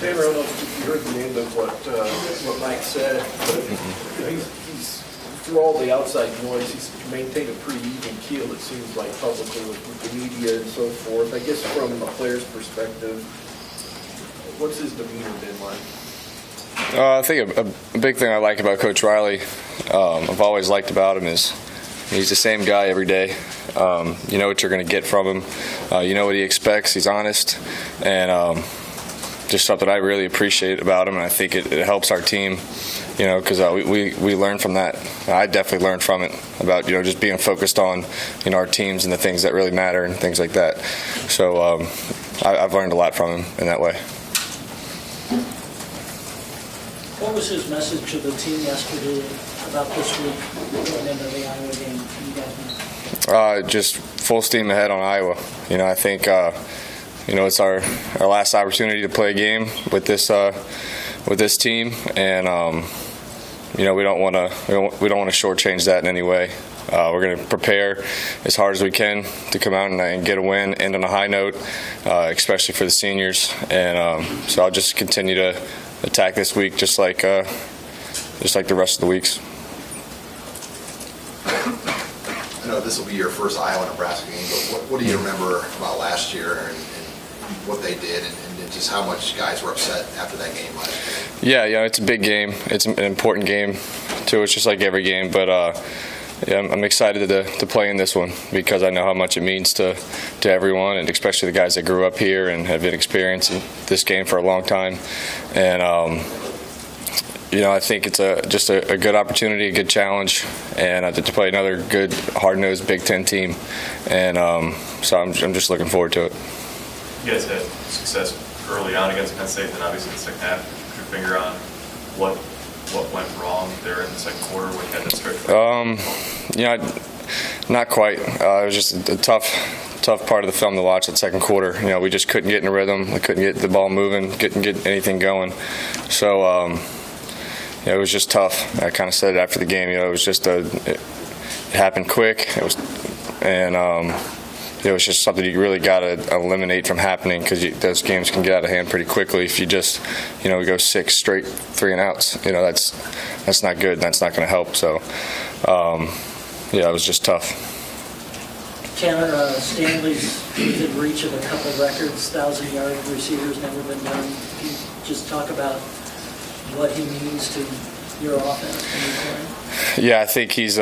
Tanner, I don't know if you heard the end of what Mike said, but he's through all the outside noise, he's maintained a pretty even keel, it seems like, publicly with the media and so forth. I guess from a player's perspective, what's his demeanor been like? I think a big thing I like about Coach Riley, I've always liked about him, is he's the same guy every day. You know what you're going to get from him. You know what he expects. He's honest, and just something I really appreciate about him, and I think it helps our team. You know, because we learn from that. I definitely learned from it about, you know, just being focused on, you know, our teams and the things that really matter and things like that. So I've learned a lot from him in that way. What was his message to the team yesterday about this week going into the Iowa game? You guys know? Just full steam ahead on Iowa. You know, I think you know, it's our last opportunity to play a game with this team, and you know, we don't want to shortchange that in any way. We're going to prepare as hard as we can to come out and get a win, end on a high note, especially for the seniors. And so I'll just continue to attack this week, just like the rest of the weeks. I know this will be your first Iowa-Nebraska game, but what do you remember about last year and what they did, and just how much guys were upset after that game last year? Yeah, it's a big game. It's an important game, too. It's just like every game, but yeah, I'm excited to play in this one because I know how much it means to everyone, and especially the guys that grew up here and have been experiencing this game for a long time. And you know, I think it's just a good opportunity, a good challenge, and to play another good, hard-nosed Big Ten team. And so I'm just looking forward to it. You guys had success early on against Penn State, then obviously in the second half. Put your finger on what went wrong there in the second quarter when you had that stretch? You know, not quite. It was just a tough part of the film to watch that second quarter. You know, we just couldn't get in a rhythm. We couldn't get the ball moving, couldn't get anything going. So, you know, it was just tough. I kind of said it after the game. You know, it was just it happened quick. It was just something you really got to eliminate from happening, because those games can get out of hand pretty quickly if you just, you know, we go 6 straight 3-and-outs. You know, that's not good, and that's not going to help. So, yeah, it was just tough. Tanner, Stanley's within reach of a couple records, 1,000-yard receivers, never been done. Can you just talk about what he means to your offense when you're playing? Yeah, I think he's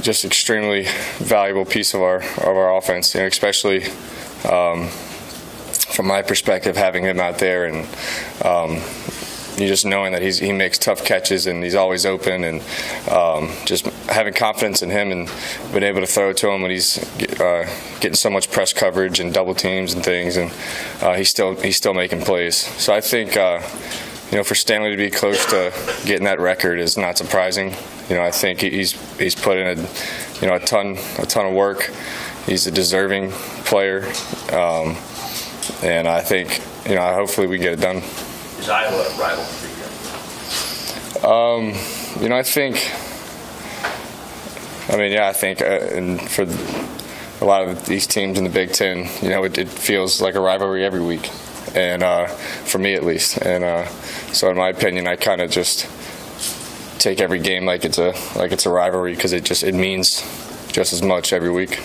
just extremely valuable piece of our offense, you know, especially from my perspective, having him out there, and you just knowing that he makes tough catches and he's always open, and just having confidence in him and being able to throw it to him when he's getting so much press coverage and double teams and things, and he's still making plays. So I think you know, for Stanley to be close to getting that record is not surprising. You know, I think he's put in a ton of work. He's a deserving player, and I think, you know, hopefully we can get it done. Is Iowa a rival for you? You know, I think and for a lot of these teams in the Big Ten, you know, it feels like a rivalry every week, and for me at least. And so in my opinion, I kind of just take every game like it's a rivalry, because it means just as much every week.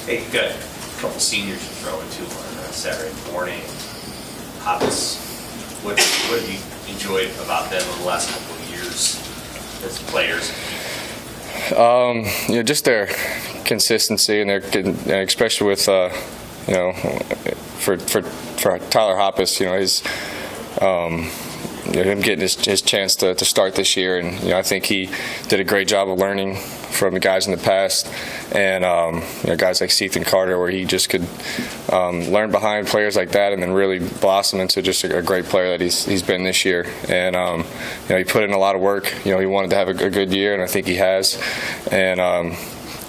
Hey, you've got a couple seniors to throw into on Saturday morning. Hoppus, what have you enjoyed about them in the last couple of years as players? You know, just their consistency, and especially with you know, for Tyler Hoppus, you know, his you know, him getting his chance to start this year, and you know, I think he did a great job of learning from the guys in the past, and you know, guys like Seath and Carter, where he just could learn behind players like that, and then really blossom into just a great player that he's been this year. And you know, he put in a lot of work. You know, he wanted to have a good year, and I think he has. And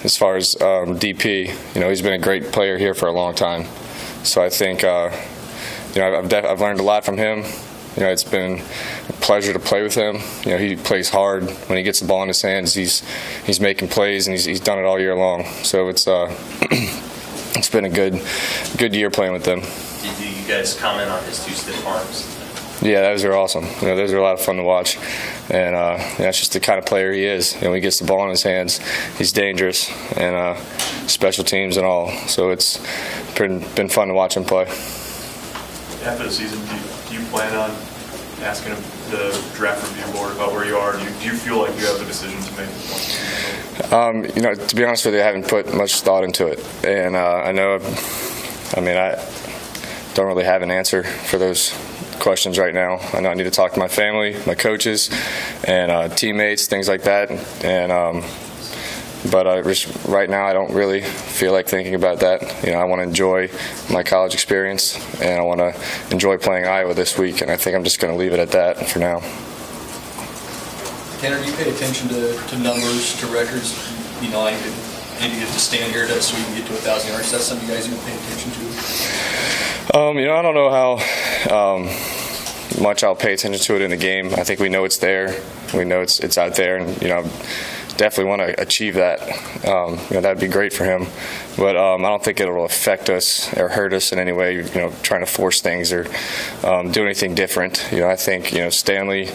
as far as DP, you know, he's been a great player here for a long time. So I think you know, I've learned a lot from him. You know, it's been a pleasure to play with him. You know, he plays hard. When he gets the ball in his hands, he's making plays, and he's done it all year long. So it's it's been a good year playing with them. Did you guys comment on his 2 stiff arms? Yeah, those are awesome. Those are a lot of fun to watch, and that's just the kind of player he is. When he gets the ball in his hands, he's dangerous, and special teams and all. So it's been fun to watch him play. After the season, do you plan on asking the draft review board about where you are? Do you feel like you have a decision to make? To be honest with you, I haven't put much thought into it, and I don't really have an answer for those questions right now. I know I need to talk to my family, my coaches, and teammates, things like that. And but right now, I don't really feel like thinking about that. I want to enjoy my college experience, and I want to enjoy playing Iowa this week. And I think I'm just going to leave it at that for now. Tanner, do you pay attention to numbers, to records? I could maybe get to stand here so we can get to 1,000 yards. Is that something you guys even pay attention to? I don't know how much I'll pay attention to it in the game. I think we know it's there. We know it's out there, and definitely want to achieve that. That'd be great for him, but I don't think it'll affect us or hurt us in any way. Trying to force things or do anything different. I think Stanley,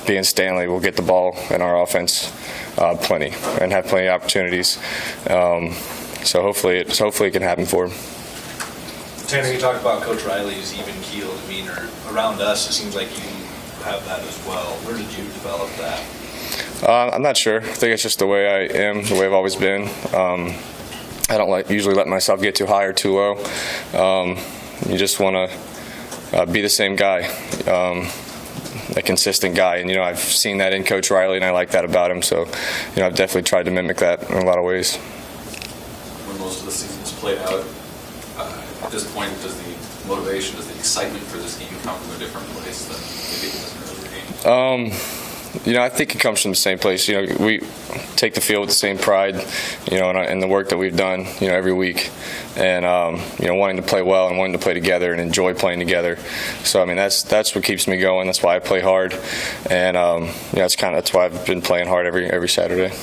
being Stanley, will get the ball in our offense plenty and have plenty of opportunities. So hopefully it can happen for him. Tanner, you talked about Coach Riley's even-keeled demeanor. Around us, it seems like you have that as well. Where did you develop that? I'm not sure. I think it's just the way I am, the way I've always been. I don't usually let myself get too high or too low. You just want to be the same guy, a consistent guy. And, I've seen that in Coach Riley, and I like that about him. So, I've definitely tried to mimic that in a lot of ways. When most of the season's played out, at this point, does the motivation, does the excitement for this game come from a different place than maybe it does in earlier games? I think it comes from the same place. We take the field with the same pride, in the work that we've done, every week, and wanting to play well and wanting to play together and enjoy playing together. So that's what keeps me going. That's why I play hard, and that's why I've been playing hard every Saturday.